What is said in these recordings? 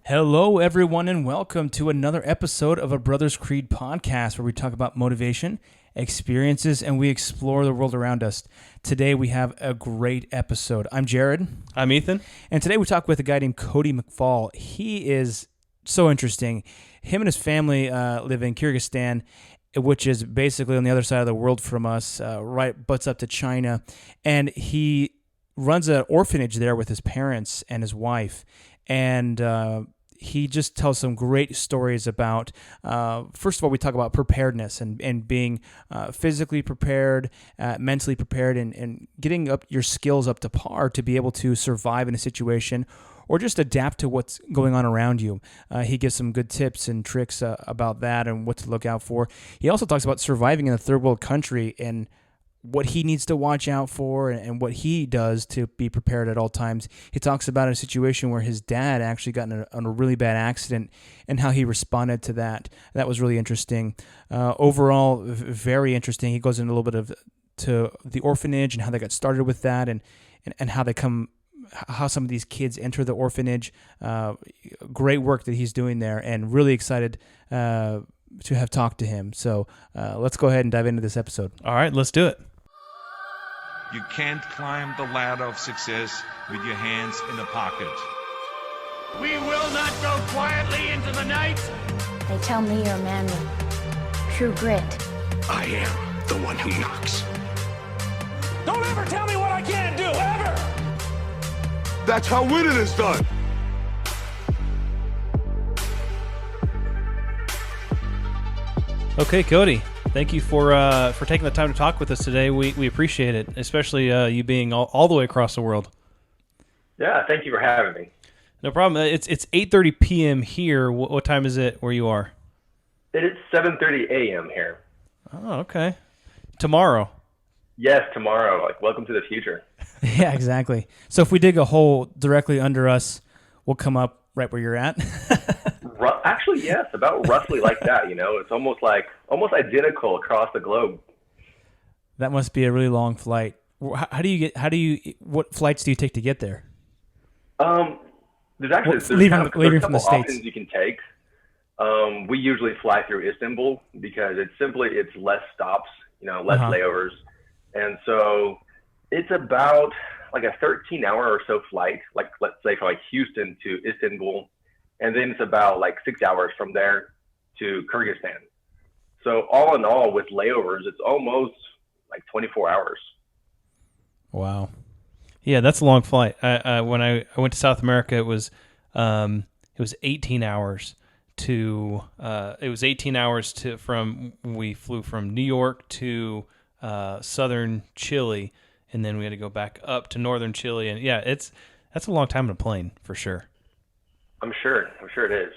Hello, everyone, and welcome to another episode of a Brothers Creed podcast where we talk about motivation, experiences, and we explore the world around us. Today, we have a great episode. I'm Jared. I'm Ethan. And today, we talk with a guy named Cody McFall. He is so interesting. Him and his family live in Kyrgyzstan, which is basically on the other side of the world from us, right butts up to China. And he runs an orphanage there with his parents and his wife. And he just tells some great stories about, first of all, we talk about preparedness and being physically prepared, mentally prepared, and getting up your skills up to par to be able to survive in a situation or just adapt to what's going on around you. He gives some good tips and tricks about that and what to look out for. He also talks about surviving in a third world country and what he needs to watch out for and what he does to be prepared at all times. He talks about a situation where his dad actually got in a really bad accident and how he responded to that. That was really interesting. Overall, very interesting. He goes into a little bit to the orphanage and how they got started with that and how some of these kids enter the orphanage. Great work that he's doing there, and really excited to have talked to him. So let's go ahead and dive into this episode. All right, let's do it. You can't climb the ladder of success with your hands in a pocket. We will not go quietly into the night. They tell me you're a man with true grit. I am the one who knocks. Don't ever tell me what I can't do, ever! That's how winning is done. Okay, Cody, thank you for taking the time to talk with us today. We appreciate it, especially you being all the way across the world. Yeah, thank you for having me. No problem. It's 8:30 p.m. here. What time is it where you are? It is 7:30 a.m. here. Oh, okay. Tomorrow. Yes, tomorrow. Welcome to the future. Yeah, exactly. So if we dig a hole directly under us, we'll come up right where you're at. Actually, yes, about roughly like that. It's almost identical across the globe. That must be a really long flight. What flights do you take to get there? There's actually leaving from the couple States. options you can take. We usually fly through Istanbul because it's less stops, less layovers, and so it's about like a 13-hour or so flight. Like let's say from Houston to Istanbul. And then it's about 6 hours from there to Kyrgyzstan. So all in all, with layovers, it's almost 24 hours. Wow. Yeah, that's a long flight. When I went to South America, it was 18 hours we flew from New York to southern Chile, and then we had to go back up to northern Chile. And yeah, that's a long time in a plane for sure. I'm sure it is.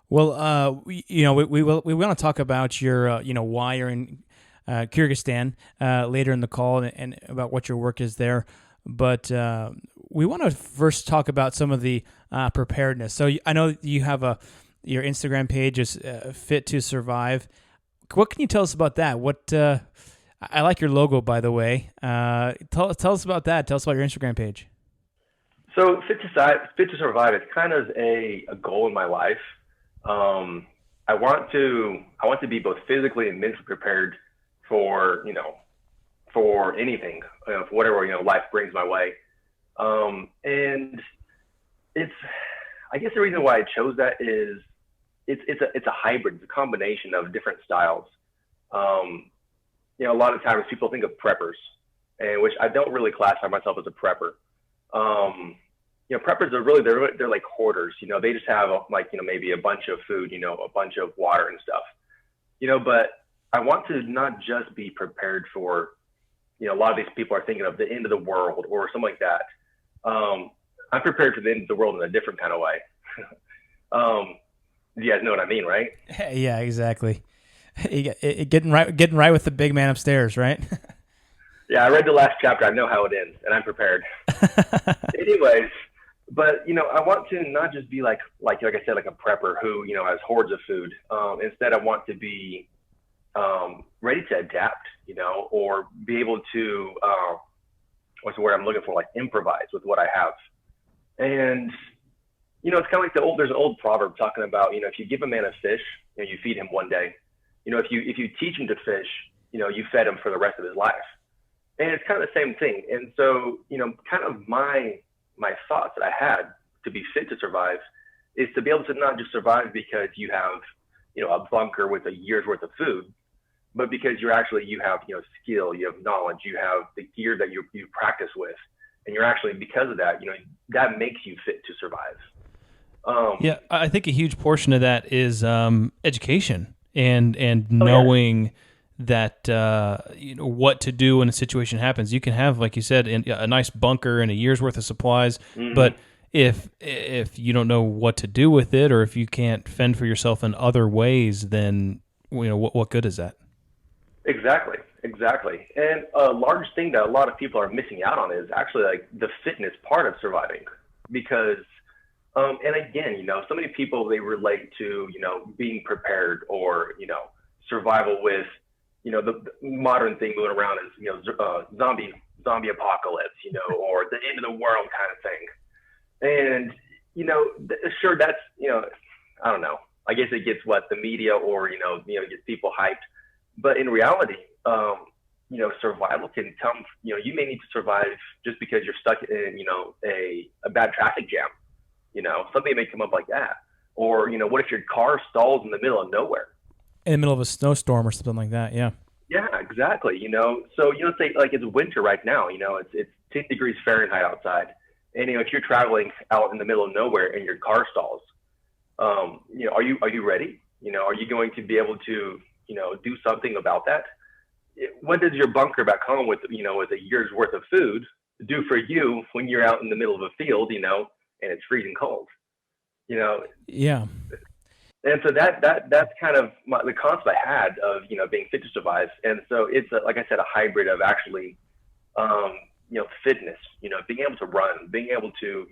Well, we want to talk about your, why you're in Kyrgyzstan later in the call and about what your work is there. But we want to first talk about some of the preparedness. So I know you have your Instagram page is Fit to Survive. What can you tell us about that? I like your logo, by the way. Tell us about that. Tell us about your Instagram page. So Fit to Survive is kind of a goal in my life. I want to be both physically and mentally prepared for anything, for whatever life brings my way. And I guess the reason why I chose that is it's a hybrid, it's a combination of different styles. A lot of times people think of preppers, and which I don't really classify myself as a prepper. Preppers are really, they're like hoarders, they just have maybe a bunch of food, a bunch of water and stuff, but I want to not just be prepared for, a lot of these people are thinking of the end of the world or something like that. I'm prepared for the end of the world in a different kind of way. You guys know what I mean, right? Yeah, exactly. Getting right with the big man upstairs, right? Yeah, I read the last chapter. I know how it ends, and I'm prepared. Anyways, but I want to not just be like I said, like a prepper who has hordes of food. Instead, I want to be ready to adapt, or be able to what's the word I'm looking for? Like improvise with what I have. And it's kind of like there's an old proverb talking about, if you give a man a fish, you feed him one day. If you teach him to fish, you fed him for the rest of his life. And it's kind of the same thing. And so, kind of my thoughts that I had to be fit to survive is to be able to not just survive because you have, a bunker with a year's worth of food, but because you have, skill, you have knowledge, you have the gear that you practice with. And you're actually, because of that, that makes you fit to survive. Yeah, I think a huge portion of that is education and knowing that what to do when a situation happens. You can have, like you said, a nice bunker and a year's worth of supplies, but if you don't know what to do with it, or if you can't fend for yourself in other ways, then what good is that? Exactly. And a large thing that a lot of people are missing out on is actually like the fitness part of surviving, because and again, so many people, they relate to, being prepared or, survival with, the modern thing moving around is, zombie apocalypse, or the end of the world kind of thing. And, sure, that's, I don't know, I guess it gets the media or, gets people hyped. But in reality, survival can come, you may need to survive just because you're stuck in, a bad traffic jam. Something may come up like that. Or, what if your car stalls in the middle of nowhere? In the middle of a snowstorm or something like that, yeah. Yeah, exactly. So, say like it's winter right now, it's 10 degrees Fahrenheit outside. And, if you're traveling out in the middle of nowhere and your car stalls, are you ready? Are you going to be able to, do something about that? What does your bunker back home with a year's worth of food do for you when you're out in the middle of a field, and it's freezing cold, Yeah. And so that's kind of the concept I had of, being fit to survive. And so it's, like I said, a hybrid of actually, fitness, being able to run, being able to,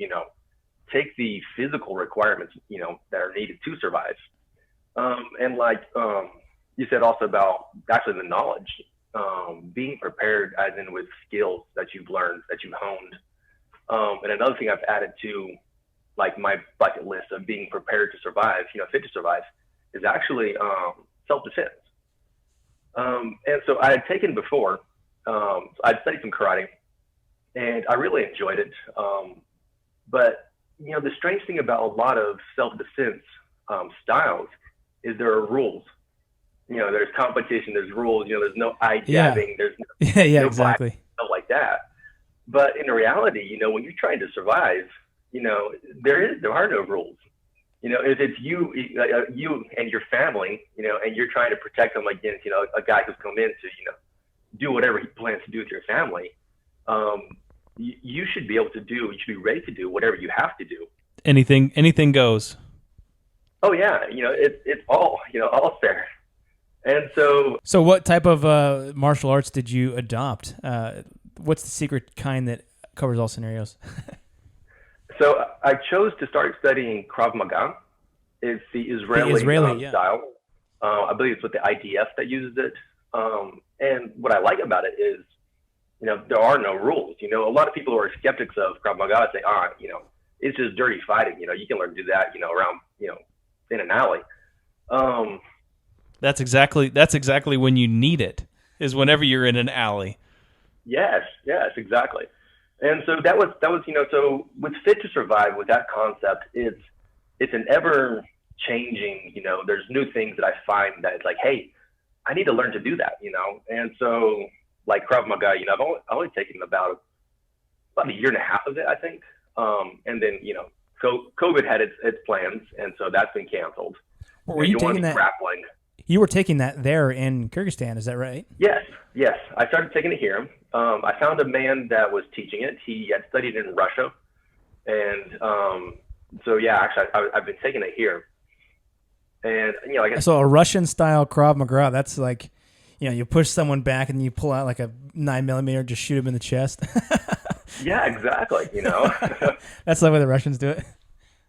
take the physical requirements, that are needed to survive. And like you said also about actually the knowledge, being prepared as in with skills that you've learned, that you've honed. And another thing I've added to like my bucket list of being prepared to survive, fit to survive, is actually self-defense. And so I had taken before, I'd studied some karate, and I really enjoyed it. But, the strange thing about a lot of self-defense styles is there are rules. There's competition, there's rules, there's no eye jabbing, there's no, yeah, no exactly. stuff like that. But in reality, when you're trying to survive, there are no rules. If it's you and your family, and you're trying to protect them against, a guy who's come in to, do whatever he plans to do with your family, you should be able to you should be ready to do whatever you have to do. Anything goes. Oh yeah. It's all fair. And so what type of martial arts did you adopt? What's the secret kind that covers all scenarios? So I chose to start studying Krav Maga. It's the Israeli style. I believe it's with the IDF that uses it. And what I like about it is, there are no rules. A lot of people who are skeptics of Krav Maga say, it's just dirty fighting. You can learn to do that, around, in an alley. That's exactly when you need it, is whenever you're in an alley. Yes, exactly. And so that was, so with Fit to Survive, with that concept, it's an ever changing, there's new things that I find that it's like, hey, I need to learn to do that, And so like Krav Maga, I've only taken about a year and a half of it, I think. And then, COVID had its plans, and so that's been canceled. Were you taking that? Grappling. You were taking that there in Kyrgyzstan, is that right? Yes. I started taking it here. I found a man that was teaching it. He had studied in Russia. And so, yeah, actually, I've been taking it here. And, I guess. So a Russian-style Krav Maga, that's like, you push someone back and you pull out like a 9mm, just shoot him in the chest. Yeah, exactly, That's the way the Russians do it.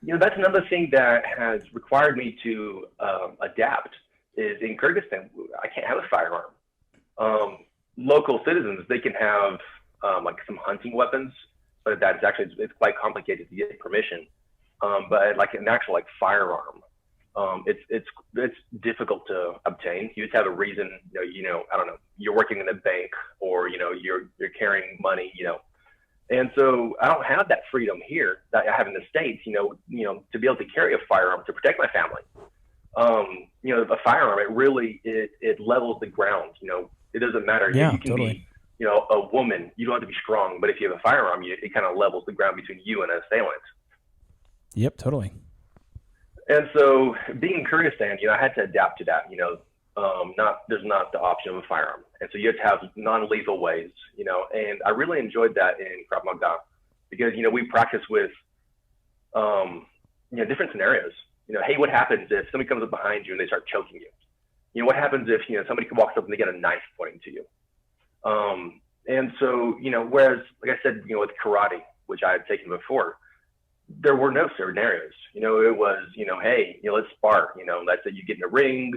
That's another thing that has required me to adapt. Is in Kyrgyzstan, I can't have a firearm. Local citizens, they can have like some hunting weapons, but it's quite complicated to get permission. but like an actual like firearm, it's difficult to obtain. You just have a reason, I don't know, you're working in a bank, or you're carrying money, and so I don't have that freedom here that I have in the States, to be able to carry a firearm to protect my family. A firearm, it levels the ground. It doesn't matter. Yeah, you can totally. be, a woman. You don't have to be strong, but if you have a firearm, it kind of levels the ground between you and an assailant. Yep, totally. And so, being in Kyrgyzstan, I had to adapt to that. There's not the option of a firearm, and so you have to have non-lethal ways. And I really enjoyed that in Krav Maga, because we practice with, different scenarios. Hey, what happens if somebody comes up behind you and they start choking you? What happens if somebody walks up and they get a knife pointing to you? And so whereas, like I said, with karate, which I had taken before, there were no scenarios. It was, hey, let's spar. Let's say you get in a ring.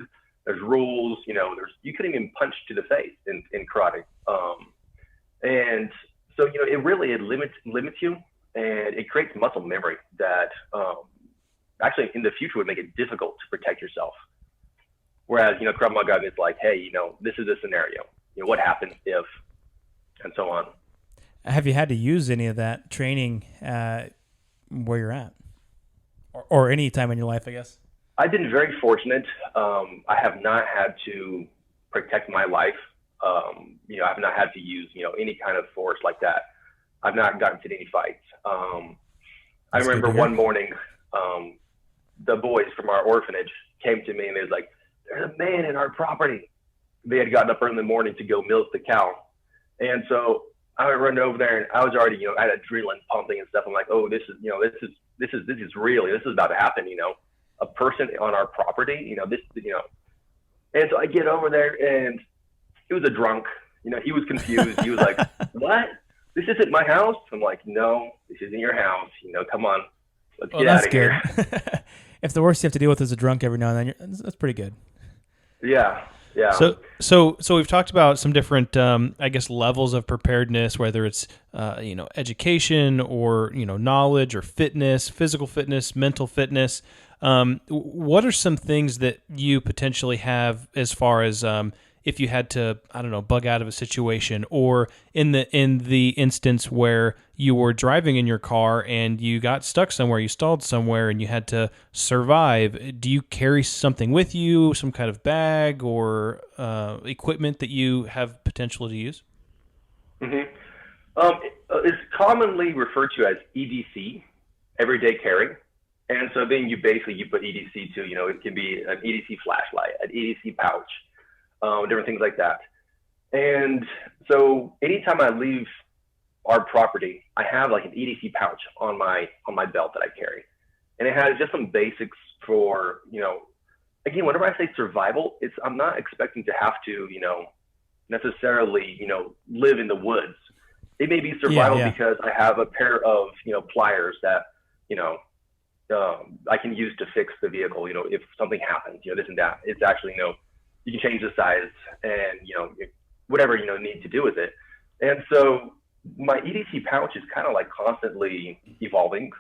There's rules. You couldn't even punch to the face in karate. And so it limits you, and it creates muscle memory that actually in the future would make it difficult to protect yourself. Whereas Krav Maga is like, hey, this is a scenario. What happens if, and so on. Have you had to use any of that training where you're at, or any time in your life, I guess? I've been very fortunate. I have not had to protect my life. I've not had to use, any kind of force like that. I've not gotten into any fights. I remember one morning, the boys from our orphanage came to me and they was like, there's a man in our property. They had gotten up early in the morning to go milk the cow. And so I run over there, and I was already, I had adrenaline pumping and stuff. I'm like, oh, this is real. This is about to happen. A person on our property, And so I get over there, and he was a drunk. He was confused. He was like, what? This isn't my house? I'm like, no, this isn't your house. Come on, let's get out of here. If the worst you have to deal with is a drunk every now and then, that's pretty good. Yeah. Yeah. So we've talked about some different, I guess, levels of preparedness, whether it's, education or, knowledge or fitness, physical fitness, mental fitness. What are some things that you potentially have as far as, if you had to, I don't know, bug out of a situation, or in the instance where you were driving in your car and you got stuck somewhere, you stalled somewhere and you had to survive, do you carry something with you, some kind of bag or equipment that you have potential to use? Mm-hmm. It's commonly referred to as EDC, everyday carry. And so then you put EDC to, it can be an EDC flashlight, an EDC pouch, different things like that. And so anytime I leave our property, I have like an EDC pouch on my belt that I carry. And it has just some basics for, again, whenever I say survival, I'm not expecting to have to, necessarily, live in the woods. It may be survival because I have a pair of, pliers that, I can use to fix the vehicle, if something happens, this and that. It's actually, you can change the size and, whatever, need to do with it. And so my EDC pouch is kind of like constantly evolving.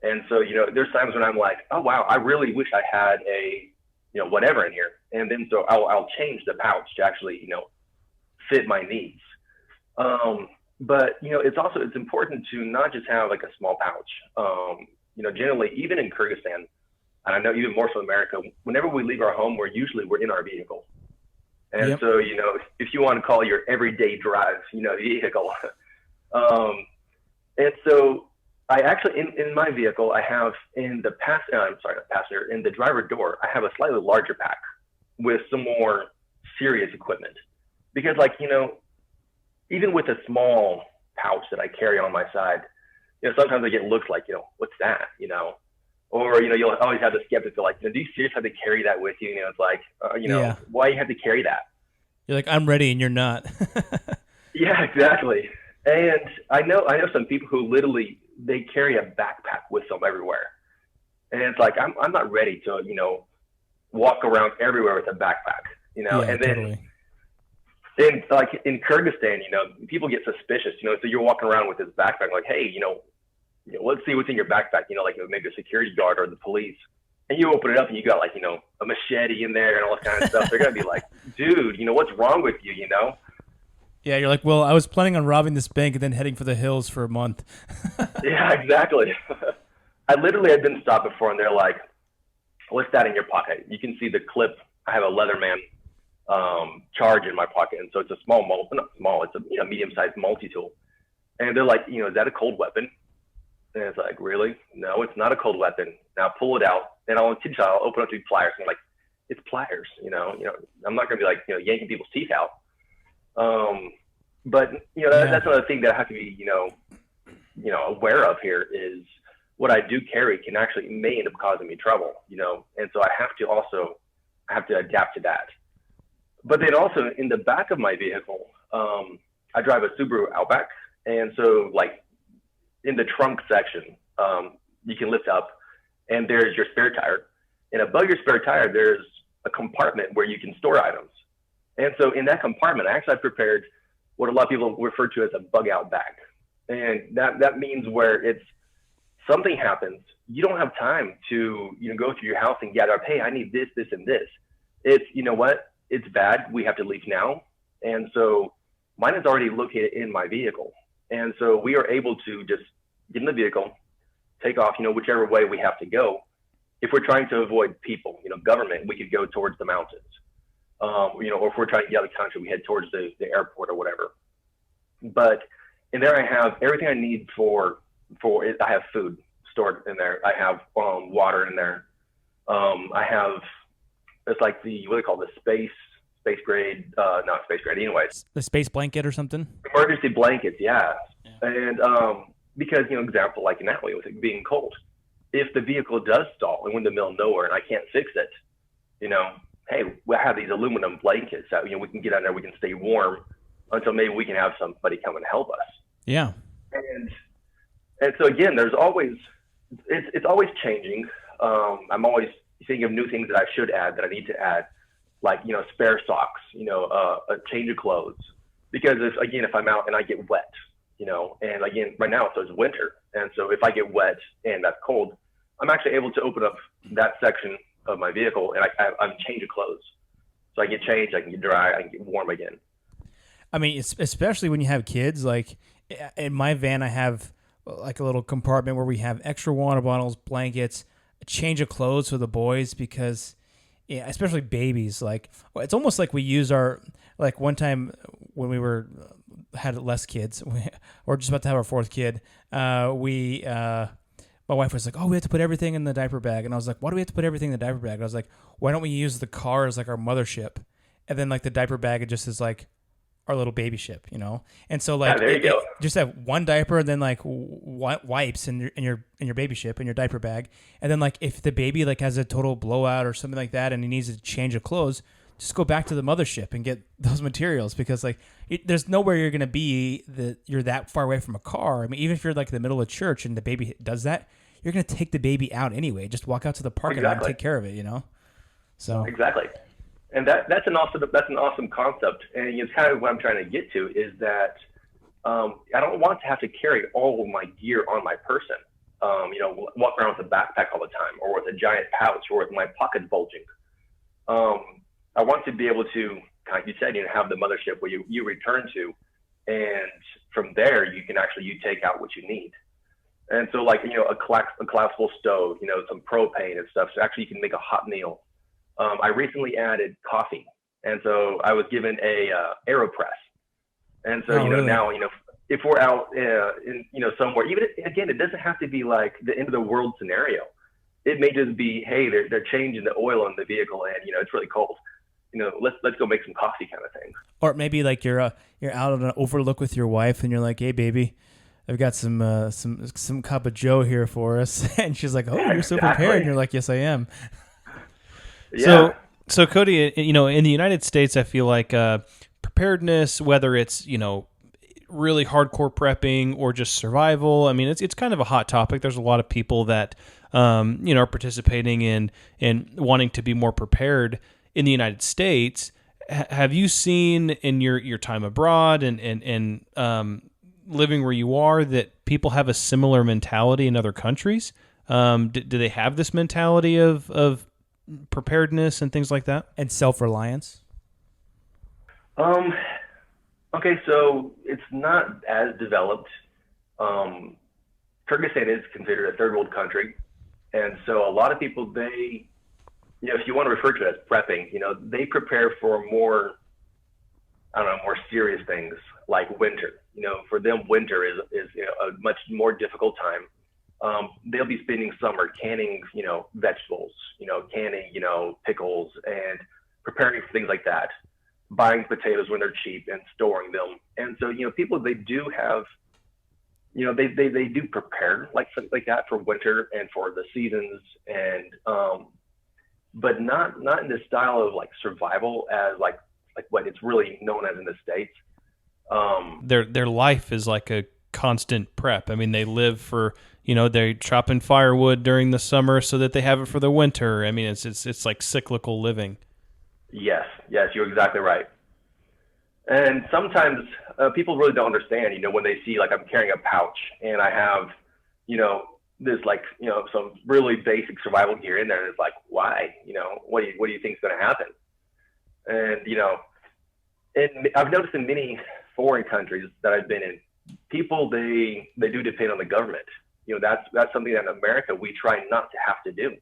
And so, there's times when I'm like, oh, wow, I really wish I had a, whatever in here. And then so I'll change the pouch to actually, fit my needs. But, it's important to not just have like a small pouch. Generally, even in Kyrgyzstan, and I know even more so in America, whenever we leave our home, we're in our vehicle. And so, if you want to call your everyday drive, vehicle. And so I actually, in my vehicle, I have in the in the driver door, I have a slightly larger pack with some more serious equipment. Because even with a small pouch that I carry on my side, sometimes I get looks like, what's that, Or, you'll always have the skeptic like, do you seriously have to carry that with you? It's like, why you have to carry that? You're like, I'm ready, and you're not. Yeah, exactly. And I know some people who literally, they carry a backpack with them everywhere. And it's like, I'm not ready to, walk around everywhere with a backpack, and then, totally. In Kyrgyzstan, people get suspicious, so you're walking around with this backpack like, hey, let's see what's in your backpack, like maybe a security guard or the police. And you open it up and you got like, a machete in there and all this kind of stuff. They're going to be like, dude, what's wrong with you, Yeah, you're like, well, I was planning on robbing this bank and then heading for the hills for a month. Yeah, exactly. I literally had been stopped before, and they're like, what's that in your pocket? You can see the clip. I have a Leatherman charge in my pocket, and so it's a not small, it's a medium-sized multi-tool. And they're like, is that a cold weapon? And it's like, really? No, it's not a cold weapon. Now pull it out, and I'll teach you. I'll open up these pliers. And I'm like, it's pliers, I'm not going to be like, yanking people's teeth out. But that's another thing that I have to be, aware of here is what I do carry may end up causing me trouble, and so I have to adapt to that. But then also in the back of my vehicle, I drive a Subaru Outback, and so like in the trunk section, you can lift up, and there's your spare tire, and above your spare tire, there's a compartment where you can store items. And so in that compartment, I prepared what a lot of people refer to as a bug out bag. And that means where it's something happens, you don't have time to, go through your house and gather up, hey, I need this, this, and this. It's, what, it's bad. We have to leave now. And so mine is already located in my vehicle. And so we are able to just get in the vehicle, take off, whichever way we have to go. If we're trying to avoid people, government, we could go towards the mountains. Or if we're trying to get out of the country, we head towards the airport or whatever. But in there, I have everything I need for it. I have food stored in there. I have water in there. I have, it's like what do they call it, the space grade, not space grade, anyways. The space blanket or something? Emergency blankets, yeah. And because, example, like now with it being cold, if the vehicle does stall and we're in the middle of nowhere and I can't fix it, hey, we have these aluminum blankets that, we can get out there, we can stay warm until maybe we can have somebody come and help us. Yeah. And so again, there's always, it's always changing. I'm always thinking of new things that I should add, that I need to add, like, spare socks, a change of clothes. Because if I'm out and I get wet, and again, right now, so it's winter. And so if I get wet and that's cold, I'm actually able to open up that section of my vehicle and I'm change of clothes. So I get changed, I can get dry, I can get warm again. I mean, especially when you have kids, like in my van, I have like a little compartment where we have extra water bottles, blankets, a change of clothes for the boys because, especially babies, like it's almost like we use like one time when we had less kids, or just about to have our fourth kid, my wife was like, oh, we have to put everything in the diaper bag. And I was like, why do we have to put everything in the diaper bag? And I was like, why don't we use the car as like our mothership? And then like the diaper bag, it just is like our little baby ship, And so like, there you go. Just have one diaper and then like wipes in your baby ship in your diaper bag. And then like if the baby like has a total blowout or something like that and he needs a change of clothes, just go back to the mothership and get those materials because like there's nowhere you're going to be that you're that far away from a car. I mean, even if you're like in the middle of church and the baby does that, you're going to take the baby out anyway. Just walk out to the parking lot and take care of it, So exactly. And that's an awesome concept. And it's kind of what I'm trying to get to is that I don't want to have to carry all of my gear on my person. Walk around with a backpack all the time or with a giant pouch or with my pockets bulging. I want to be able to, like you said, have the mothership where you return to, and from there you can you take out what you need. And so like, a collapsible stove, some propane and stuff. So actually you can make a hot meal. I recently added coffee. And so I was given a AeroPress. And so, really? Now, if we're out in, somewhere, even again, it doesn't have to be like the end of the world scenario. It may just be, hey, they're changing the oil in the vehicle and, it's really cold. Let's go make some coffee kind of thing. Or maybe like you're out on an overlook with your wife and you're like, hey, baby, I've got some cup of Joe here for us. And she's like, oh, you're so prepared. And you're like, yes, I am. Yeah. So Cody, in the United States, I feel like preparedness, whether it's, really hardcore prepping or just survival, I mean, it's kind of a hot topic. There's a lot of people that, are participating in wanting to be more prepared in the United States. Have you seen in your time abroad and living where you are that people have a similar mentality in other countries? Do they have this mentality of preparedness and things like that? And self-reliance? Okay, so it's not as developed. Kyrgyzstan is considered a third world country. And so a lot of people, they, if you want to refer to it as prepping, they prepare for more, more serious things like winter. For them, winter is a much more difficult time. They'll be spending summer canning, vegetables, canning, pickles, and preparing for things like that, buying potatoes when they're cheap and storing them. And so, people, they do have, they do prepare like something like that for winter and for the seasons, and but not in the style of like survival as like what it's really known as in the States. Their life is like a constant prep. I mean, they live for, they're chopping firewood during the summer so that they have it for the winter. I mean, it's like cyclical living. Yes, you're exactly right. And sometimes people really don't understand, when they see like I'm carrying a pouch and I have, this like, some really basic survival gear in there. And it's like, why? What do you think is going to happen? And, and I've noticed in many foreign countries that I've been in, people, they do depend on the government. That's something that in America we try not to have to do.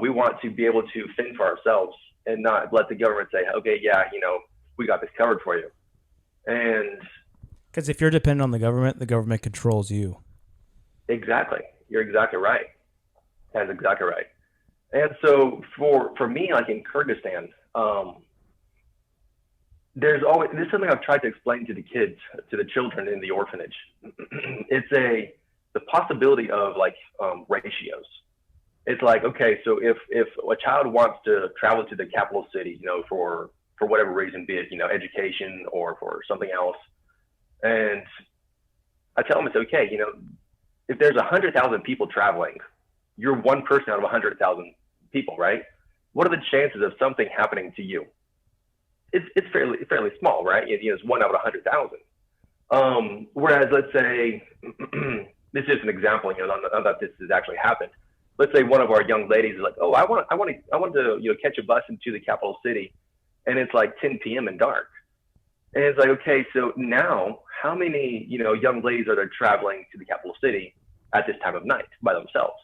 We want to be able to fend for ourselves and not let the government say, okay, yeah, we got this covered for you. And because if you're dependent on the government controls you. Exactly. You're exactly right. That's exactly right. And so for me, like in Kyrgyzstan, this is something I've tried to explain to the kids, to the children in the orphanage. It's the possibility of like ratios. It's like, okay, so if a child wants to travel to the capital city, for whatever reason, be it, education or for something else, and I tell them it's okay, if there's 100,000 people traveling, you're one person out of 100,000 people, right? What are the chances of something happening to you? It's fairly small, right? It's 1 out of 100,000. Whereas, let's say, this is an example, not that this has actually happened. Let's say one of our young ladies is like, oh, I want to catch a bus into the capital city, and it's like 10 p.m. and dark. And it's like, okay, so now how many, young ladies are there traveling to the capital city at this time of night by themselves?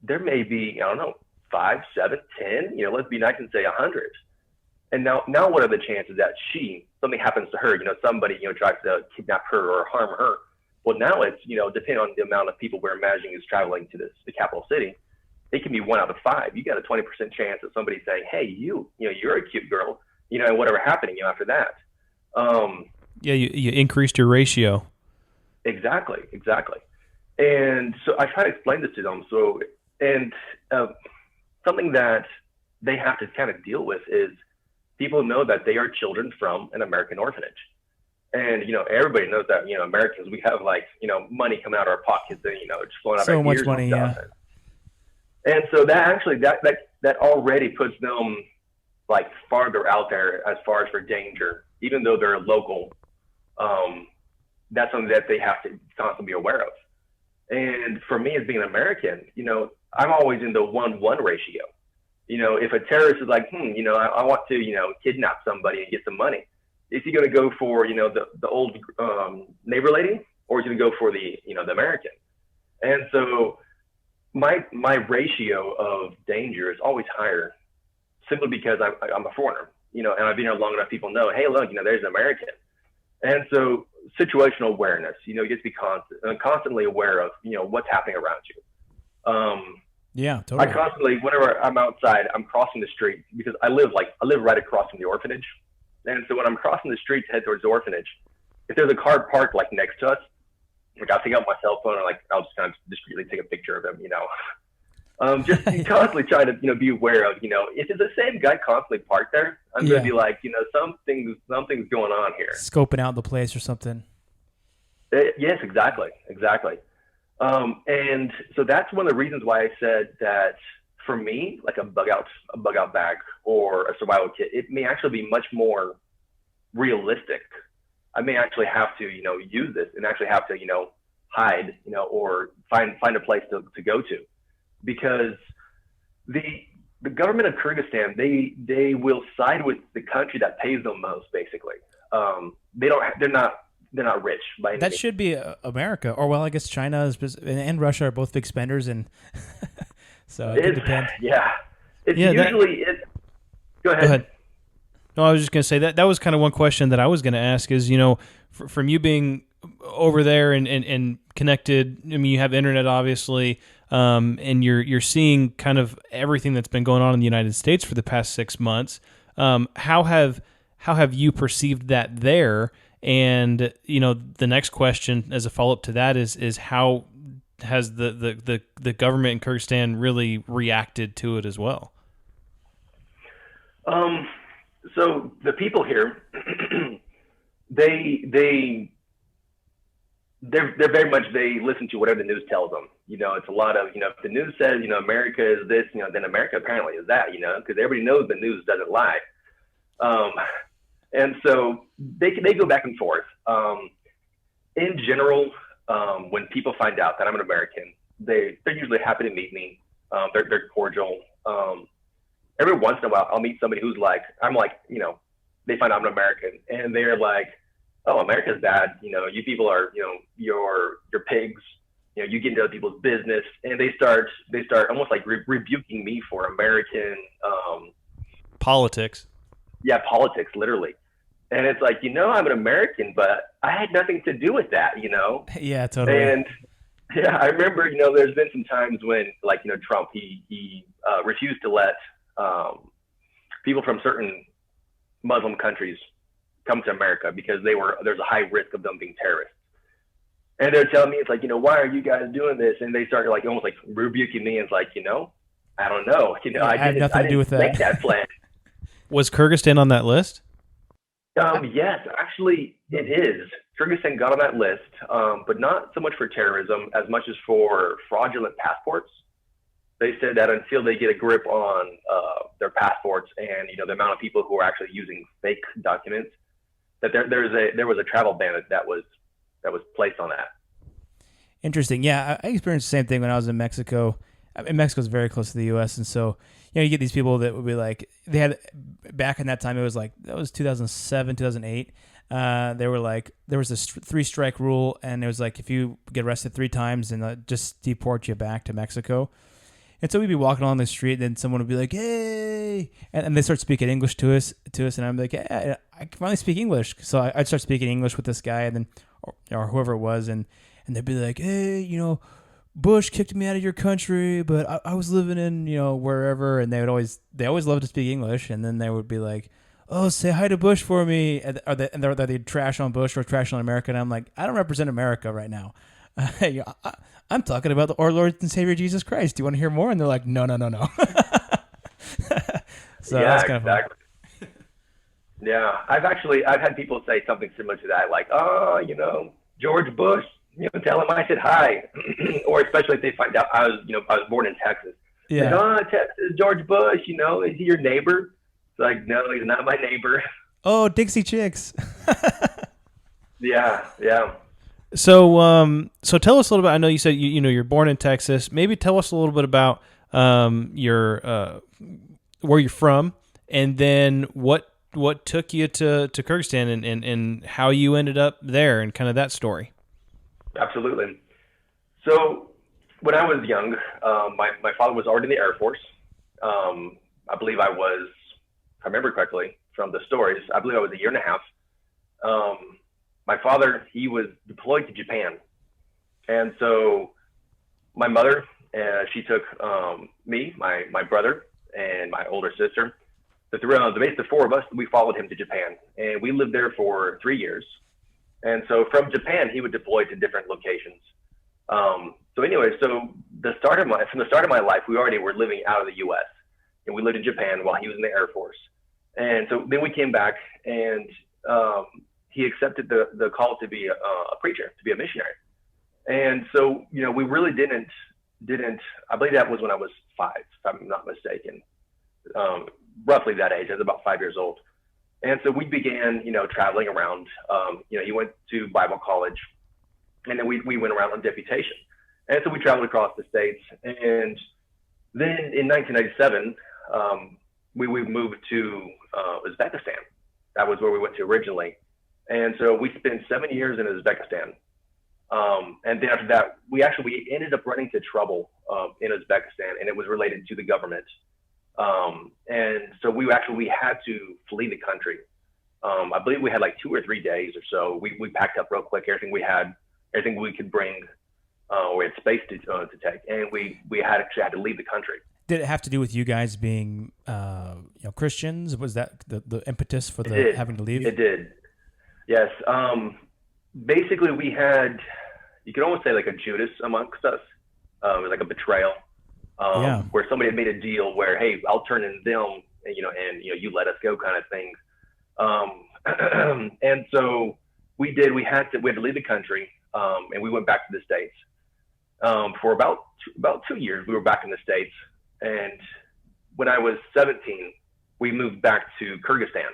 There may be, 5, 7, 10, let's be nice and say 100. And now what are the chances that something happens to her, somebody, tries to kidnap her or harm her? Well, now it's, depending on the amount of people we're imagining is traveling to the capital city, it can be 1 out of 5. You got a 20% chance of somebody saying, hey, you're a cute girl, and whatever happening, after that. You increased your ratio. Exactly. And so I try to explain this to them. So, and something that they have to kind of deal with is people know that they are children from an American orphanage. And, everybody knows that, Americans, we have like, money coming out of our pockets and, just flowing out of our ears. So much money, yeah. And so that already puts them like farther out there as far as for danger, even though they're local. That's something that they have to constantly be aware of. And for me as being an American, I'm always in the 1-1 ratio. If a terrorist is like, I want to, kidnap somebody and get some money, is he going to go for, the old neighbor lady, or is he going to go for the American? And so my ratio of danger is always higher, simply because I'm a foreigner, and I've been here long enough. People know, hey, look, there's an American. And so situational awareness, you have to be constantly aware of, what's happening around you. Yeah, totally. I constantly, whenever I'm outside, I'm crossing the street because I live right across from the orphanage. And so when I'm crossing the street to head towards the orphanage, if there's a car parked like next to us, like I'll take out my cell phone and I'll just kind of discreetly take a picture of him, just constantly trying to, be aware of, if it's the same guy constantly parked there, I'm going to be like, something's going on here. Scoping out the place or something. Yes, exactly. And so that's one of the reasons why I said that for me, like a bug out bag or a survival kit, it may actually be much more realistic I may actually have to, use this and actually have to, hide, or find a place to go to, because the government of Kyrgyzstan, they will side with the country that pays them most, basically. They're not rich by any That means. should be America, or well, I guess China and Russia are both big spenders, and so it could depend. Yeah, it's usually. Go ahead. No, I was just going to say that was kind of one question that I was going to ask is, from you being over there and connected, I mean, you have internet, obviously, and you're seeing kind of everything that's been going on in the United States for the past 6 months. How have you perceived that there? And, the next question as a follow-up to that is how has the government in Kyrgyzstan really reacted to it as well? So the people here, they're very much, they listen to whatever the news tells them. It's a lot of, if the news says, America is this, then America apparently is that, because everybody knows the news doesn't lie. And so they go back and forth. In general, when people find out that I'm an American, they're usually happy to meet me. They're cordial. Every once in a while, I'll meet somebody who's like, they find out I'm an American, and they're like, "Oh, America's bad. You people are, you're pigs. You get into other people's business," and they start almost like rebuking me for American politics. Yeah, politics, literally. And it's like, I'm an American, but I had nothing to do with that, Yeah, totally. And yeah, I remember, there's been some times when, like, Trump, he refused to let people from certain Muslim countries come to America because there's a high risk of them being terrorists. And they're telling me, it's like, why are you guys doing this? And they start like almost like rebuking me, and it's like, I don't know. I have nothing to do with that. Make that plan. Was Kyrgyzstan on that list? Yes, actually it is. Kyrgyzstan got on that list, but not so much for terrorism as much as for fraudulent passports. They said that until they get a grip on their passports and the amount of people who are actually using fake documents, that there was a travel ban that was placed on that. Interesting. Yeah, I experienced the same thing when I was in Mexico. Mexico's very close to the U.S., and so you get these people that would be like, they had back in that time, it was like, that was 2007, 2008. They were like, there was this 3-strike rule, and it was like, if you get arrested 3 times, and just deport you back to Mexico. And so we'd be walking along the street, and then someone would be like, "Hey," and they start speaking English to us, and I'm like, "Yeah, I can finally speak English." So I'd start speaking English with this guy, and then or whoever it was, and they'd be like, "Hey, Bush kicked me out of your country, but I was living in wherever," and they always love to speak English, and then they would be like, "Oh, say hi to Bush for me," and they'd trash on Bush or trash on America, and I'm like, I don't represent America right now. I'm talking about our Lord and Savior Jesus Christ. Do you want to hear more? And they're like, no. So yeah, that's kind of exactly. Fun. Yeah, I've had people say something similar to that, like, "Oh, George Bush, tell him I said hi," or especially if they find out I was born in Texas. Yeah. Like, "Oh, Texas, George Bush, is he your neighbor?" It's like, no, he's not my neighbor. Oh, Dixie Chicks. Yeah. So tell us a little bit. I know you said you're born in Texas. Maybe tell us a little bit about your where you're from, and then what took you to Kyrgyzstan, and how you ended up there, and kind of that story. Absolutely. So when I was young, my father was already in the Air Force. I believe I was, if I remember correctly from the stories, I believe I was a year and a half. My father, he was deployed to Japan. And so my mother, she took me, my brother, and my older sister. The 4 of us, we followed him to Japan. And we lived there for 3 years. And so from Japan, he would deploy to different locations. So anyway, from the start of my life, we already were living out of the U.S. And we lived in Japan while he was in the Air Force. And so then we came back, and he accepted the call to be a preacher, to be a missionary. And so, we really didn't, I believe that was when I was 5, if I'm not mistaken, roughly that age. I was about 5 years old. And so we began, traveling around. He went to Bible college, and then we went around on deputation. And so we traveled across the states. And then in 1997, we moved to Uzbekistan. That was where we went to originally. And so we spent 7 years in Uzbekistan. And then after that, we ended up running into trouble in Uzbekistan, and it was related to the government. And so we had to flee the country. I believe we had like 2 or 3 days or so. We packed up real quick, everything we could bring. We had space to take, and we had to leave the country. Did it have to do with you guys being Christians? Was that the impetus for having to leave? It did. Yes. Basically, we had, you could almost say like a Judas amongst us. It was like a betrayal, where somebody had made a deal where, hey, I'll turn in them, and you let us go, kind of thing. And so we did. We had to leave the country, and we went back to the States. For about 2 years, we were back in the States. And when I was 17, we moved back to Kyrgyzstan.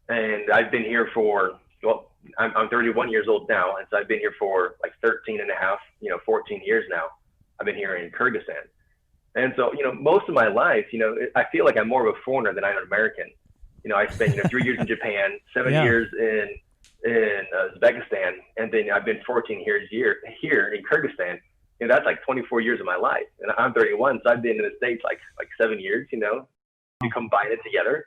And I've been here I'm 31 years old now. And so I've been here for like 13 and a half, 14 years now. I've been here in Kyrgyzstan. And so, most of my life, I feel like I'm more of a foreigner than I'm an American. I spent, 3 years in Japan, 7 years in Uzbekistan, and then I've been 14 years here in Kyrgyzstan. That's like 24 years of my life. And I'm 31, so I've been in the States like 7 years, you combine it together.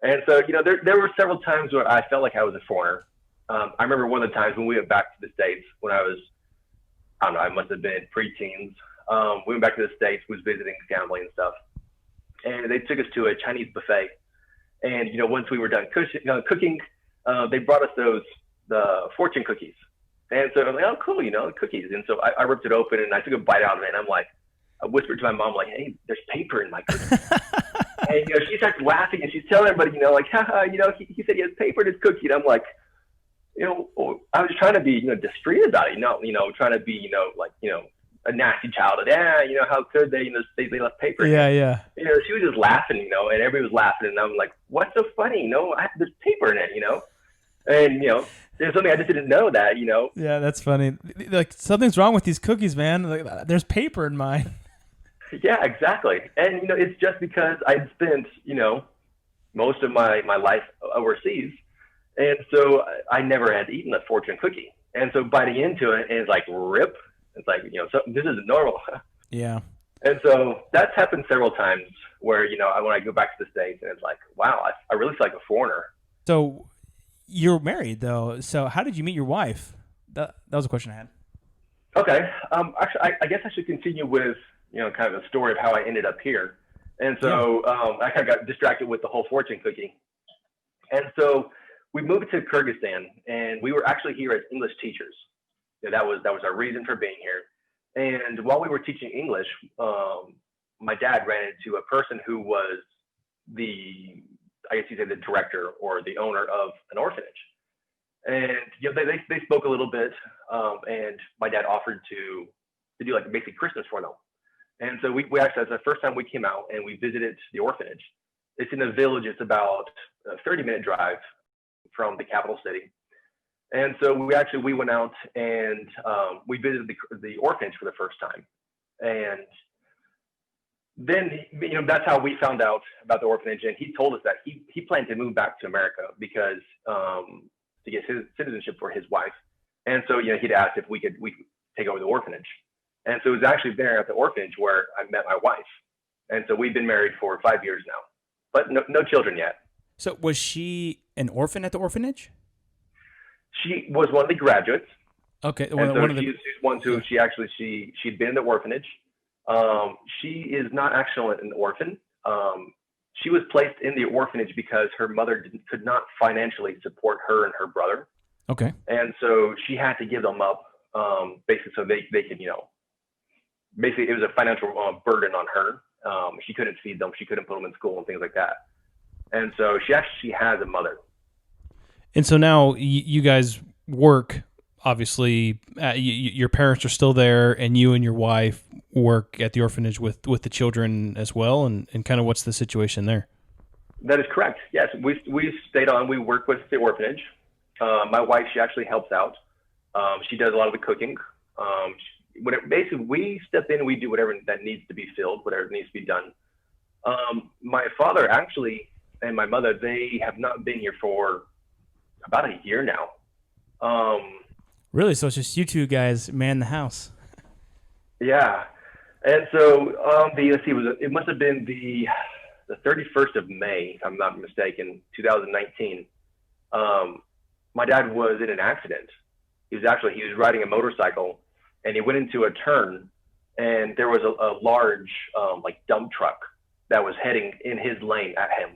And so, there were several times where I felt like I was a foreigner. I remember one of the times when we went back to the States when I was, I must have been preteens. We went back to the States, was visiting family and stuff. And they took us to a Chinese buffet. And, once we were done cooking, they brought us the fortune cookies. And so I'm like, oh, cool, cookies. And so I ripped it open and I took a bite out of it. And I'm like, I whispered to my mom, like, hey, there's paper in my cookies. And, she starts laughing and she's telling everybody, like, haha, he said he has paper in his cookie. And I'm like, I was trying to be, discreet about it, trying to be, a nasty child. And, how could they, they left paper. Yeah. She was just laughing, and everybody was laughing. And I'm like, what's so funny? There's paper in it, and, there's something I just didn't know that, Yeah, that's funny. Like, something's wrong with these cookies, man. Like, there's paper in mine. Yeah, exactly. And, it's just because I'd spent, most of my life overseas. And so I never had eaten a fortune cookie. And so biting into it, and it's like, rip. It's like, so this isn't normal. Yeah. And so that's happened several times where, when I go back to the States and it's like, wow, I really feel like a foreigner. So you're married, though. So how did you meet your wife? That was a question I had. Okay. Actually, I guess I should continue with, kind of the story of how I ended up here. And so I kind of got distracted with the whole fortune cookie. And so we moved to Kyrgyzstan, and we were actually here as English teachers. That was our reason for being here. And while we were teaching English, my dad ran into a person who was the director or the owner of an orphanage. And they spoke a little bit, and my dad offered to do like basically Christmas for them. And so we actually, that's the first time we came out and we visited the orphanage. It's in a village. It's about a 30-minute drive from the capital city. And so we went out and we visited the orphanage for the first time. And then, that's how we found out about the orphanage. And he told us that he planned to move back to America because to get his citizenship for his wife. And so, he'd asked if we could take over the orphanage. And so it was actually there at the orphanage where I met my wife. And so we've been married for 5 years now, but no children yet. So was she an orphan at the orphanage? She was one of the graduates. Okay. She's one who she'd been in the orphanage. She is not actually an orphan. She was placed in the orphanage because her mother could not financially support her and her brother. Okay. And so she had to give them up, basically so they could, basically it was a financial burden on her. She couldn't feed them. She couldn't put them in school and things like that. And so she has a mother. And so now you guys work, obviously, your parents are still there, and you and your wife work at the orphanage with the children as well, and kind of what's the situation there? That is correct. Yes, we stayed on. We work with the orphanage. My wife, she actually helps out. She does a lot of the cooking. Basically, we step in and we do whatever that needs to be filled, whatever needs to be done. My father actually and my mother, they have not been here for about a year now. Really? So it's just you two guys man the house? Yeah. And so let's see, it must have been the 31st of May, if I'm not mistaken, 2019. My dad was in an accident. He was riding a motorcycle, and he went into a turn, and there was a large dump truck that was heading in his lane at him.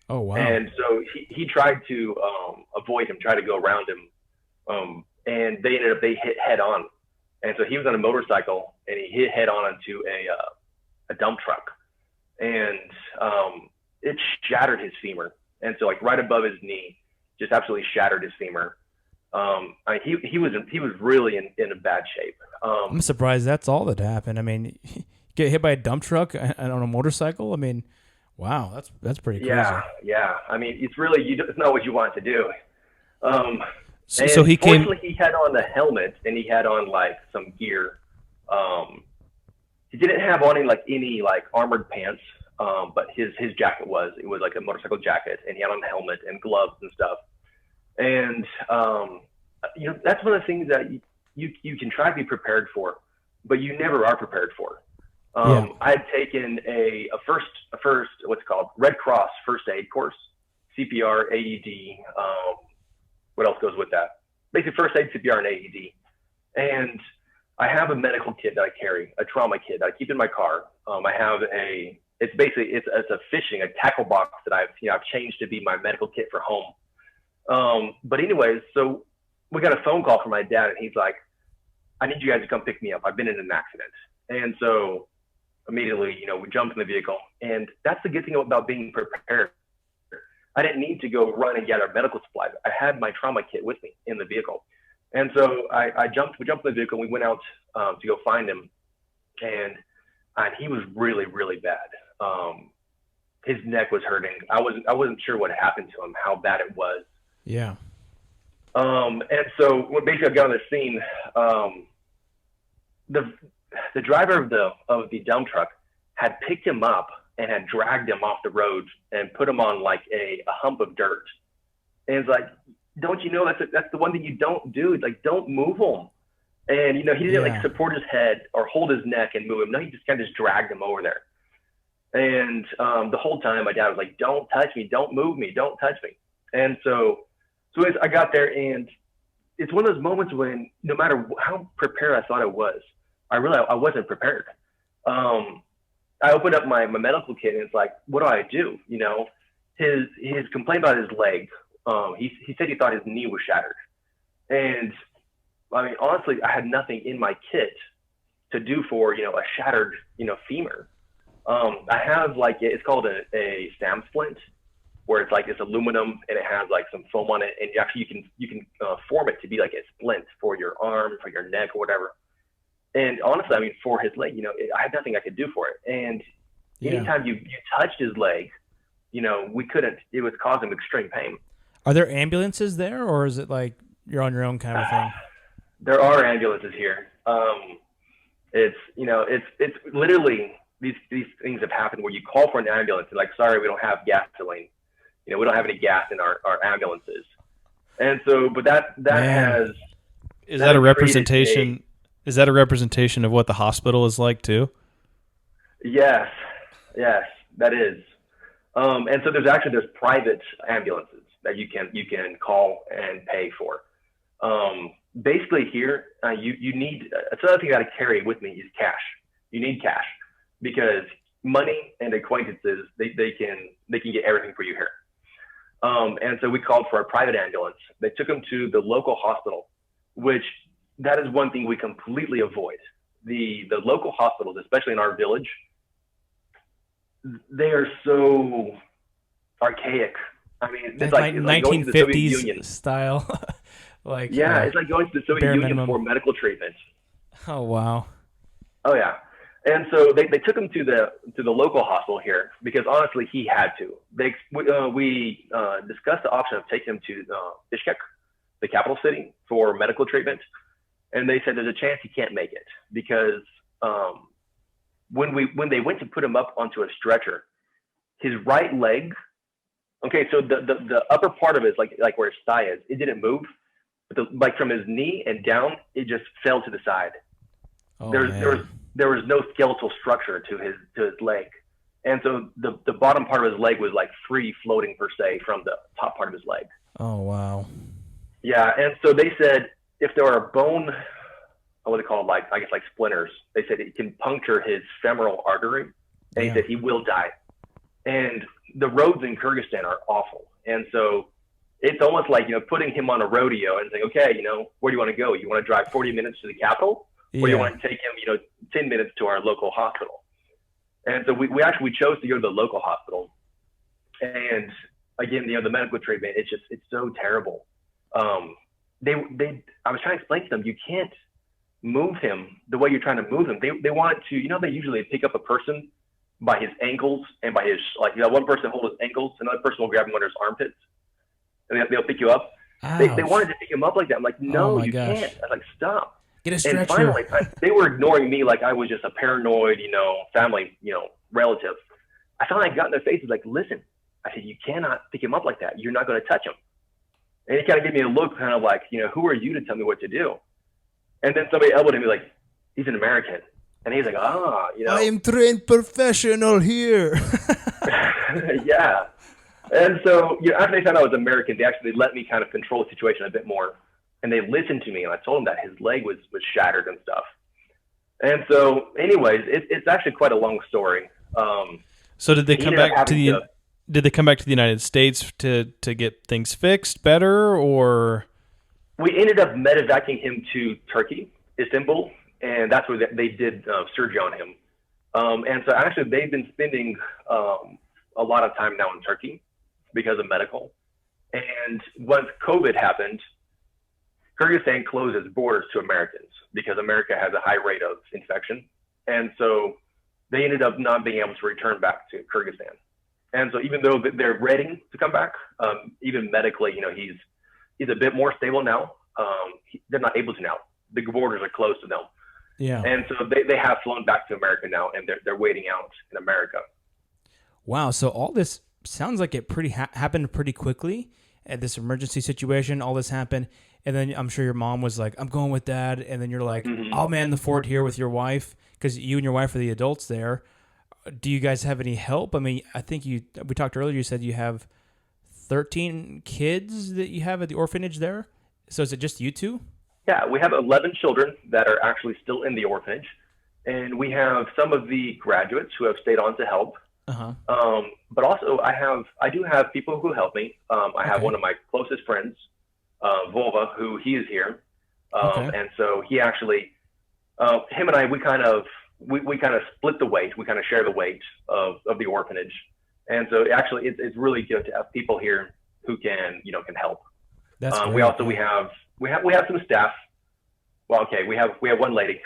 Oh wow! And so he tried to avoid him, try to go around him, and they hit head on. And so he was on a motorcycle, and he hit head on onto a dump truck, and it shattered his femur. And so right above his knee, just absolutely shattered his femur. He was really in a bad shape. I'm surprised that's all that happened. I mean, get hit by a dump truck on a motorcycle. I mean, wow, that's pretty crazy. Yeah. I mean, it's not what you want to do. So he came. Fortunately, he had on a helmet and he had on some gear. He didn't have on any armored pants, but his jacket was like a motorcycle jacket, and he had on a helmet and gloves and stuff. And that's one of the things that you can try to be prepared for, but you never are prepared for. I had taken a first what's called Red Cross first aid course, CPR, AED. What else goes with that? Basically, first aid, CPR, and AED. And I have a medical kit that I carry, a trauma kit that I keep in my car. I have it's a tackle box that I've changed to be my medical kit for home. But anyways, so we got a phone call from my dad, and he's like, "I need you guys to come pick me up. I've been in an accident." And so immediately, we jumped in the vehicle, and that's the good thing about being prepared. I didn't need to go run and gather medical supplies. I had my trauma kit with me in the vehicle. And so we jumped in the vehicle, and we went out to go find him. And he was really, really bad. His neck was hurting. I wasn't sure what happened to him, how bad it was. Yeah. And so when basically I got on the scene, the driver of the dump truck had picked him up and had dragged him off the road and put him on a hump of dirt. And it's like, don't you know that's the one thing you don't do? It's don't move him. And he didn't support his head or hold his neck and move him. No, he just kind of dragged him over there. And the whole time my dad was like, "Don't touch me, don't move me, don't touch me." And so as I got there, and it's one of those moments when no matter how prepared I thought I was, I realized I wasn't prepared. I opened up my medical kit, and it's like, what do I do? His complaint about his leg. He said he thought his knee was shattered. And I mean, honestly, I had nothing in my kit to do for, a shattered, femur. I have it's called a SAM splint, where it's aluminum and it has some foam on it. And you can form it to be a splint for your arm, for your neck or whatever. And honestly, I mean, for his leg, I had nothing I could do for it. And anytime you touched his leg, we couldn't, it was causing extreme pain. Are there ambulances there, or is it you're on your own kind of thing? There are ambulances here. It's literally these things have happened where you call for an ambulance and sorry, we don't have gasoline. We don't have any gas in our ambulances. And so, but that has. Is that a representation? Is that a representation of what the hospital is like too? Yes, that is. And so there's private ambulances that you can call and pay for. Basically here, you need, it's another thing that I carry with me is cash. You need cash because money and acquaintances, they can get everything for you here. And so we called for a private ambulance. They took him to the local hospital, which that is one thing we completely avoid. The local hospitals, especially in our village, they are so archaic. I mean, it's like 1950s style. It's like going to the Soviet Union for medical treatment. Oh wow. Oh yeah. And so they took him to the local hospital here because honestly he had to. we discussed the option of taking him to Bishkek, the capital city, for medical treatment. And they said there's a chance he can't make it because when they went to put him up onto a stretcher, his right leg, okay, so the upper part of it is like where his thigh is, it didn't move, but like from his knee and down, it just fell to the side. Oh, there was no skeletal structure to his leg, and so the bottom part of his leg was like free floating per se from the top part of his leg. Oh wow. Yeah, and so they said if there are bone, what do they call it, like I guess like splinters, they said it can puncture his femoral artery, and he said he will die. And the roads in Kyrgyzstan are awful, and so it's almost like putting him on a rodeo and saying, okay, where do you want to go? You want to drive 40 minutes to the capital, or you want to take him 10 minutes to our local hospital? And so we chose to go to the local hospital, and again the medical treatment, it's so terrible. I was trying to explain to them, you can't move him the way you're trying to move him. They wanted to, they usually pick up a person by his ankles and by his, one person hold his ankles, another person will grab him under his armpits, and they'll pick you up. They wanted to pick him up like that. I'm like, no, you can't. I was like, stop. Get a stretcher. And finally, they were ignoring me like I was just a paranoid, family, relative. I finally got in their faces like, listen, I said, you cannot pick him up like that. You're not going to touch him. And he kind of gave me a look kind of like, who are you to tell me what to do? And then somebody elbowed him, be like, he's an American. And he's like, I am trained professional here. Yeah. And so, after they found out I was American, they actually let me kind of control the situation a bit more. And they listened to me, and I told them that his leg was shattered and stuff. And so, anyways, it's actually quite a long story. So did they come back to the Did they come back to the United States to get things fixed better, or? We ended up medivacing him to Turkey, Istanbul, and that's where they did surgery on him. And so actually they've been spending a lot of time now in Turkey because of medical. And once COVID happened, Kyrgyzstan closed its borders to Americans because America has a high rate of infection. And so they ended up not being able to return back to Kyrgyzstan. And so even though they're ready to come back, even medically, he's a bit more stable now. They're not able to now. The borders are closed to them. Yeah. And so they have flown back to America now, and they're waiting out in America. Wow. So all this sounds like it happened pretty quickly at this emergency situation. All this happened. And then I'm sure your mom was like, I'm going with Dad. And then you're like, I'll man the fort here with your wife, because you and your wife are the adults there. Do you guys have any help? I mean, I think we talked earlier, you said you have 13 kids that you have at the orphanage there. So is it just you two? Yeah, we have 11 children that are actually still in the orphanage. And we have some of the graduates who have stayed on to help. Uh-huh. But also I do have people who help me. I have one of my closest friends, Volva, who he is here. And so he actually, him and I, we kind of split the weight. We kind of share the weight of the orphanage. And so actually it's really good to have people here who can help. That's great. We have some staff. Well, okay, we have one lady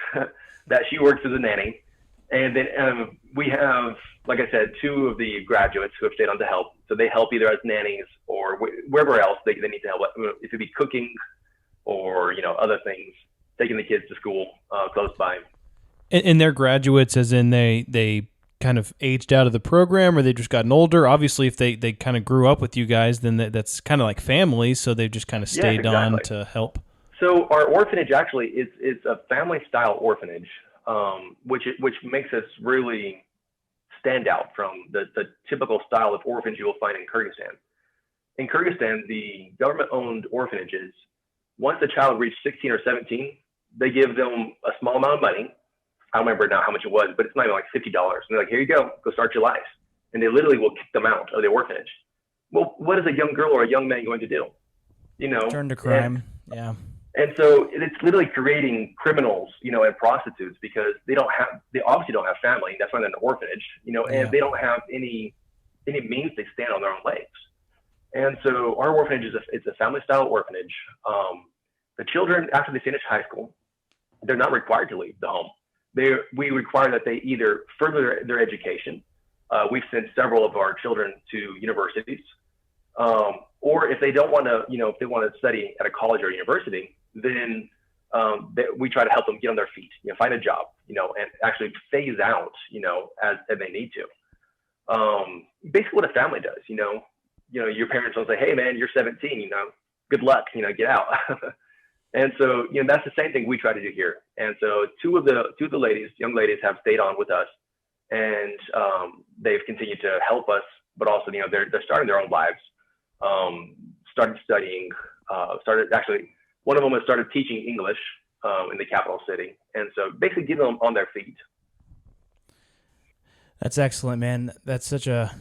that she works as a nanny. And then we have, like I said, two of the graduates who have stayed on to help. So they help either as nannies or wherever else they need to help. If it be cooking or, other things, taking the kids to school close by. And they're graduates as in they kind of aged out of the program, or they've just gotten older? Obviously, if they kind of grew up with you guys, then that's kind of like family, so they've just kind of stayed on to help. So our orphanage actually is a family-style orphanage. Which makes us really stand out from the typical style of orphanage you will find in Kyrgyzstan. In Kyrgyzstan, the government-owned orphanages, once the child reaches 16 or 17, they give them a small amount of money. I don't remember now how much it was, but it's not even like $50. And they're like, here you go start your life. And they literally will kick them out of the orphanage. Well, what is a young girl or a young man going to do? Turn to crime. Yeah. And so it's literally creating criminals, and prostitutes, because they obviously don't have family. That's why they're in an orphanage, and they don't have any means to stand on their own legs. And so our orphanage it's a family-style orphanage. The children, after they finish high school, they're not required to leave the home. We require that they either further their education we've sent several of our children to universities. Or if they don't want to, if they want to study at a college or university, then we try to help them get on their feet, find a job, and actually phase out, as they need to. Basically what a family does, your parents will say, hey man, you're 17, good luck, get out. And so, that's the same thing we try to do here. And so two of the young ladies have stayed on with us, and they've continued to help us, but also, they're starting their own lives, started studying, one of them has started teaching English in the capital city. And so basically getting them on their feet. That's excellent, man. That's such a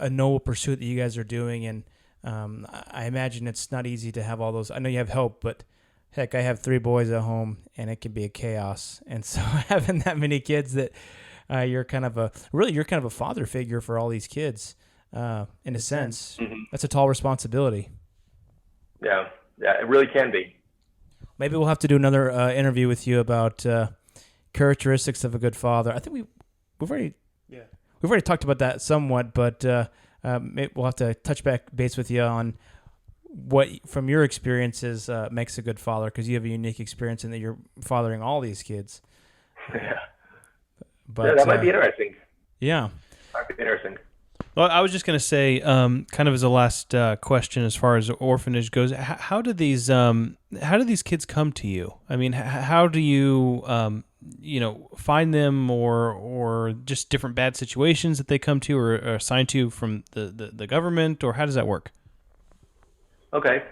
noble pursuit that you guys are doing. And I imagine it's not easy to have all those. I know you have help, but heck, I have 3 boys at home, and it can be a chaos. And so having that many kids that you're kind of a father figure for all these kids, in a sense. Mm-hmm. That's a tall responsibility. Yeah, it really can be. Maybe we'll have to do another interview with you about characteristics of a good father. I think we've already talked about that somewhat, but we'll have to touch base with you on what, from your experiences, makes a good father, because you have a unique experience in that you're fathering all these kids. Yeah. But that might be interesting. Yeah. Might be interesting. Well, I was just going to say, kind of as a last question, as far as Orphanage goes, how do these kids come to you? I mean, how do you find them, or just different bad situations that they come to, or are assigned to from the government, or how does that work? Okay.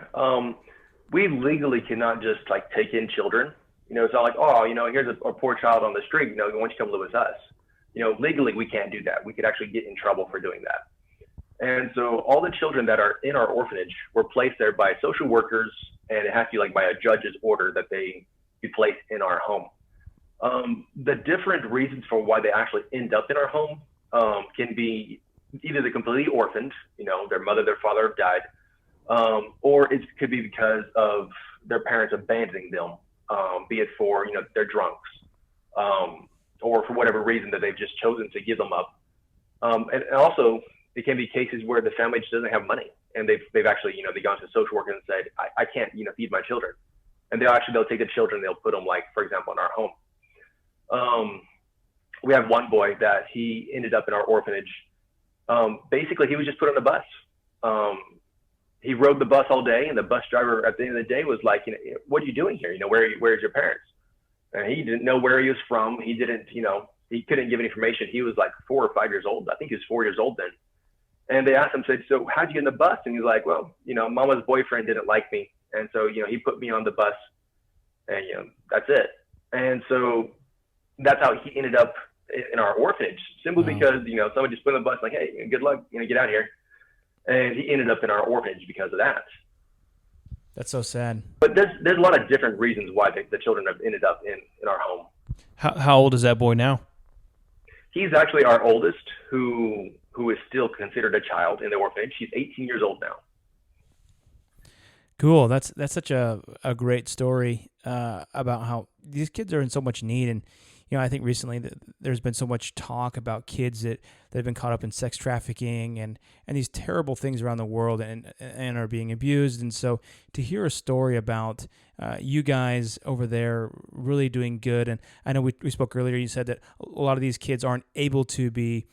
We legally cannot just take in children. It's not like, here's a poor child on the street. Why don't you come live with us? Legally we can't do that. We could actually get in trouble for doing that. And so all the children that are in our orphanage were placed there by social workers, and it has to be by a judge's order that they be placed in our home. The different reasons for why they actually end up in our home can be either they're completely orphaned, their mother, their father have died, or it could be because of their parents abandoning them, be it for, they're drunks, or for whatever reason that they've just chosen to give them up. And also, it can be cases where the family just doesn't have money, and they've actually, they've gone to social worker and said, I can't, feed my children. And they'll take the children, they'll put them, for example, in our home. We have one boy that he ended up in our orphanage. Basically, he was just put on a bus. He rode the bus all day, and the bus driver at the end of the day was like, what are you doing here? Where's your parents? And he didn't know where he was from. He didn't, he couldn't give any information. He was 4 or 5 years old. I think he was 4 years old then. And they asked him, said, so how'd you get in the bus? And he's like, well, mama's boyfriend didn't like me. And so, he put me on the bus, and, that's it. And so that's how he ended up in our orphanage, simply because, someone just put him on the bus, hey, good luck, get out of here. And he ended up in our orphanage because of that. That's so sad. But there's a lot of different reasons why the children have ended up in our home. How old is that boy now? He's actually our oldest, who is still considered a child in the orphanage. He's 18 years old now. Cool. That's such a great story about how these kids are in so much need. And, I think recently there's been so much talk about kids that have been caught up in sex trafficking and these terrible things around the world and are being abused. And so to hear a story about you guys over there really doing good. And I know we spoke earlier, you said that a lot of these kids aren't able to be,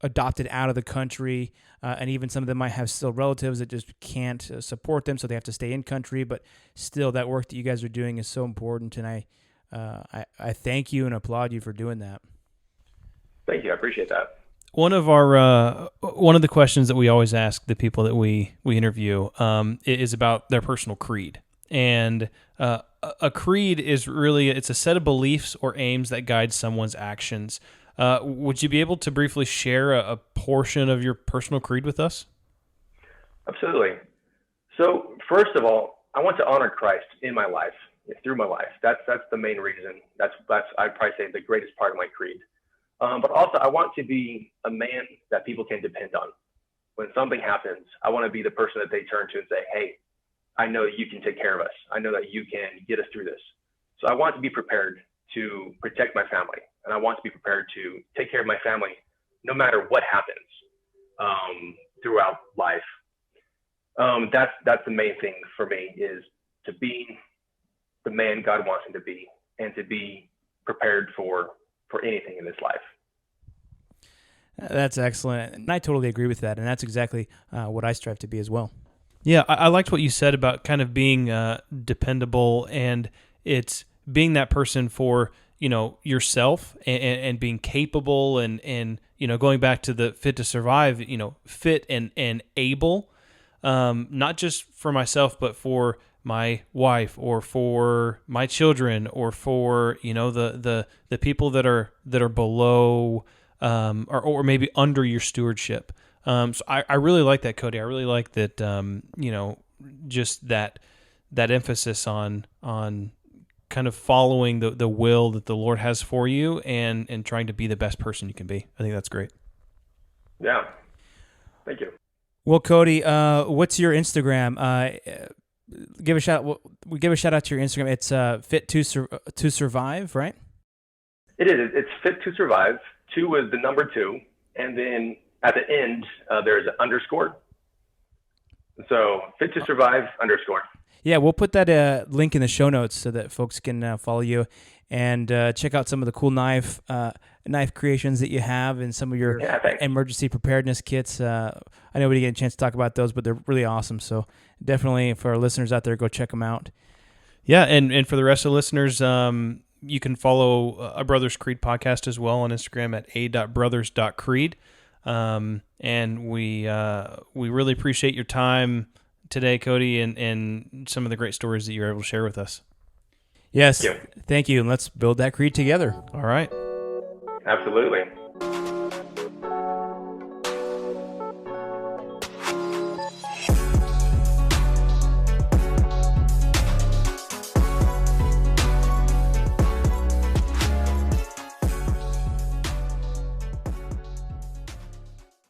adopted out of the country, and even some of them might have still relatives that just can't support them, so they have to stay in country. But still, that work that you guys are doing is so important, and I thank you and applaud you for doing that. Thank you. I appreciate that. One of the questions that we always ask the people that we interview is about their personal creed. And a creed is really, it's a set of beliefs or aims that guide someone's actions. Would you be able to briefly share a portion of your personal creed with us? Absolutely. So first of all, I want to honor Christ in my life, through my life. That's the main reason. That's I'd probably say the greatest part of my creed. But also I want to be a man that people can depend on. When something happens, I want to be the person that they turn to and say, hey, I know that you can take care of us. I know that you can get us through this. So I want to be prepared to protect my family. and I want to be prepared to take care of my family no matter what happens throughout life. That's the main thing for me, is to be the man God wants me to be, and to be prepared for anything in this life. That's excellent, and I totally agree with that, and that's exactly what I strive to be as well. Yeah, I liked what you said about kind of being dependable, and it's being that person for, yourself, and being capable, and going back to the fit to survive, fit and able, not just for myself, but for my wife, or for my children, or for the people that are below, or maybe under your stewardship. So I really like that, Cody. I really like that. Just that emphasis on kind of following the will that the Lord has for you, and trying to be the best person you can be. I think that's great. Yeah. Thank you. Well, Cody, what's your Instagram? Give a shout out to your Instagram. It's Fit to Survive, right? It is. It's Fit to Survive. 2 is the number 2, and then at the end there's an underscore. So Fit to Survive _ Yeah, we'll put that link in the show notes so that folks can follow you and check out some of the cool knife creations that you have, and some of your emergency preparedness kits. I know we didn't get a chance to talk about those, but they're really awesome. So definitely, for our listeners out there, go check them out. Yeah, and for the rest of the listeners, you can follow A Brothers Creed podcast as well on Instagram at a.brothers.creed. And we really appreciate your time today, Cody, and some of the great stories that you're able to share with us. Yes, thank you. And let's build that creed together. All right. Absolutely.